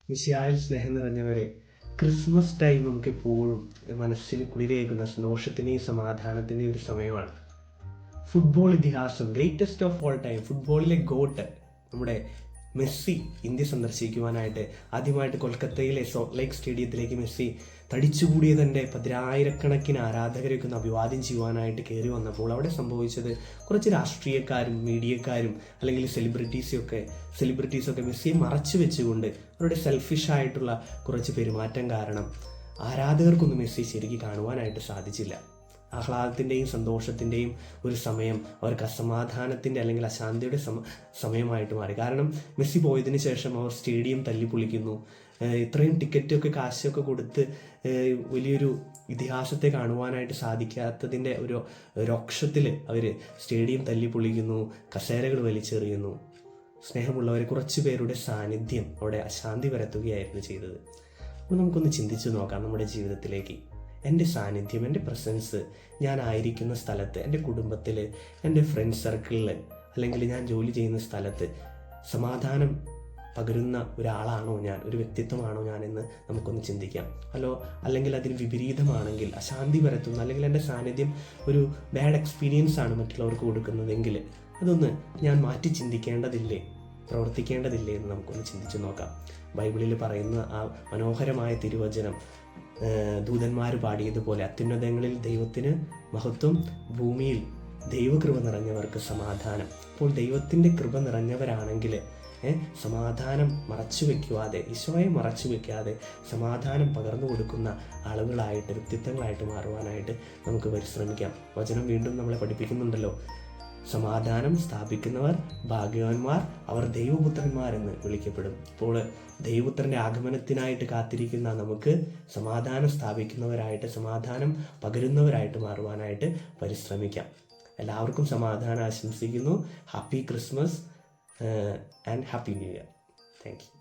മിശിഹായിൽ സ്നേഹം നിറഞ്ഞവരെ, Christmas time നമുക്ക് എപ്പോഴും മനസ്സിന് കുളിരേകുന്ന സന്തോഷത്തിൻ്റെയും സമാധാനത്തിൻ്റെയും ഒരു സമയമാണ്. ഫുട്ബോൾ ഇതിഹാസം, ഗ്രേറ്റസ്റ്റ് ഓഫ് ഓൾ ടൈം, ഫുട്ബോളിലെ ഗോട്ട് നമ്മുടെ മെസ്സി ഇന്ത്യ സന്ദർശിക്കുവാനായിട്ട് ആദ്യമായിട്ട് കൊൽക്കത്തയിലെ സോൾട്ട് ലേക്ക് സ്റ്റേഡിയത്തിലേക്ക് മെസ്സി തടിച്ചുകൂടിയ തൻ്റെ 10,000-കണക്കിന് ആരാധകരൊക്കെ ഒന്ന് അഭിവാദ്യം ചെയ്യുവാനായിട്ട് കയറി വന്നപ്പോൾ അവിടെ സംഭവിച്ചത് കുറച്ച് രാഷ്ട്രീയക്കാരും മീഡിയക്കാരും അല്ലെങ്കിൽ സെലിബ്രിറ്റീസൊക്കെ മെസ്സിയെ മറച്ചു വെച്ചുകൊണ്ട് അവരുടെ സെൽഫിഷായിട്ടുള്ള കുറച്ച് പെരുമാറ്റം കാരണം ആരാധകർക്കൊന്നും മെസ്സി ശരിക്കും കാണുവാനായിട്ട് സാധിച്ചില്ല. ആഹ്ലാദത്തിൻ്റെയും സന്തോഷത്തിൻ്റെയും ഒരു സമയം അവർക്ക് അസമാധാനത്തിൻ്റെ അല്ലെങ്കിൽ അശാന്തിയുടെ സമയമായിട്ട് മാറി. കാരണം മെസ്സി പോയതിന് ശേഷം അവർ സ്റ്റേഡിയം തല്ലിപ്പൊളിക്കുന്നു. ഇത്രയും ടിക്കറ്റൊക്കെ കാശൊക്കെ കൊടുത്ത് വലിയൊരു ഇതിഹാസത്തെ കാണുവാനായിട്ട് സാധിക്കാത്തതിൻ്റെ ഒരു രോക്ഷത്തിൽ അവർ സ്റ്റേഡിയം തല്ലിപ്പൊളിക്കുന്നു, കസേരകൾ വലിച്ചെറിയുന്നു. സ്നേഹമുള്ളവരെ, കുറച്ച് പേരുടെ സാന്നിധ്യം അവിടെ അശാന്തി പരത്തുകയായിരുന്നു ചെയ്തത്. അപ്പോൾ നമുക്കൊന്ന് ചിന്തിച്ചു നോക്കാം നമ്മുടെ ജീവിതത്തിലേക്ക്. എൻ്റെ സാന്നിധ്യം, എൻ്റെ പ്രസൻസ്, ഞാനായിരിക്കുന്ന സ്ഥലത്ത്, എൻ്റെ കുടുംബത്തിൽ, എൻ്റെ ഫ്രണ്ട് സർക്കിളിൽ, അല്ലെങ്കിൽ ഞാൻ ജോലി ചെയ്യുന്ന സ്ഥലത്ത് സമാധാനം പകരുന്ന ഒരാളാണോ ഞാൻ, ഒരു വ്യക്തിത്വമാണോ ഞാൻ എന്ന് നമുക്കൊന്ന് ചിന്തിക്കാം. അല്ലെങ്കിൽ അതിന് വിപരീതമാണെങ്കിൽ, അശാന്തി പരത്തുന്ന, അല്ലെങ്കിൽ എൻ്റെ സാന്നിധ്യം ഒരു ബാഡ് എക്സ്പീരിയൻസ് ആണ് മറ്റുള്ളവർക്ക് കൊടുക്കുന്നതെങ്കിൽ അതൊന്ന് ഞാൻ മാറ്റി ചിന്തിക്കേണ്ടതില്ലേ, പ്രവർത്തിക്കേണ്ടതില്ലേ എന്ന് നമുക്കൊന്ന് ചിന്തിച്ച് നോക്കാം. ബൈബിളിൽ പറയുന്ന ആ മനോഹരമായ തിരുവചനം, ദൂതന്മാർ പാടിയതുപോലെ, അത്യുന്നതങ്ങളിൽ ദൈവത്തിന് മഹത്വം, ഭൂമിയിൽ ദൈവകൃപ നിറഞ്ഞവർക്ക് സമാധാനം. അപ്പോൾ ദൈവത്തിൻ്റെ കൃപ നിറഞ്ഞവരാണെങ്കിൽ സമാധാനം മറച്ചു വയ്ക്കാതെ, ഈശോയെ മറച്ചു വയ്ക്കാതെ സമാധാനം പകർന്നു കൊടുക്കുന്ന ആളുകളായിട്ട്, വ്യക്തിത്വങ്ങളായിട്ട് മാറുവാനായിട്ട് നമുക്ക് പരിശ്രമിക്കാം. വചനം വീണ്ടും നമ്മളെ പഠിപ്പിക്കുന്നുണ്ടല്ലോ, സമാധാനം സ്ഥാപിക്കുന്നവർ ഭാഗ്യവാന്മാർ, അവർ ദൈവപുത്രന്മാരെന്ന് വിളിക്കപ്പെടും. അപ്പോൾ ദൈവപുത്രൻ്റെ ആഗമനത്തിനായിട്ട് കാത്തിരിക്കുന്ന നമുക്ക് സമാധാനം സ്ഥാപിക്കുന്നവരായിട്ട്, സമാധാനം പകരുന്നവരായിട്ട് മാറുവാനായിട്ട് പരിശ്രമിക്കാം. എല്ലാവർക്കും സമാധാനം ആശംസിക്കുന്നു. Happy Christmas and happy new year. Thank you.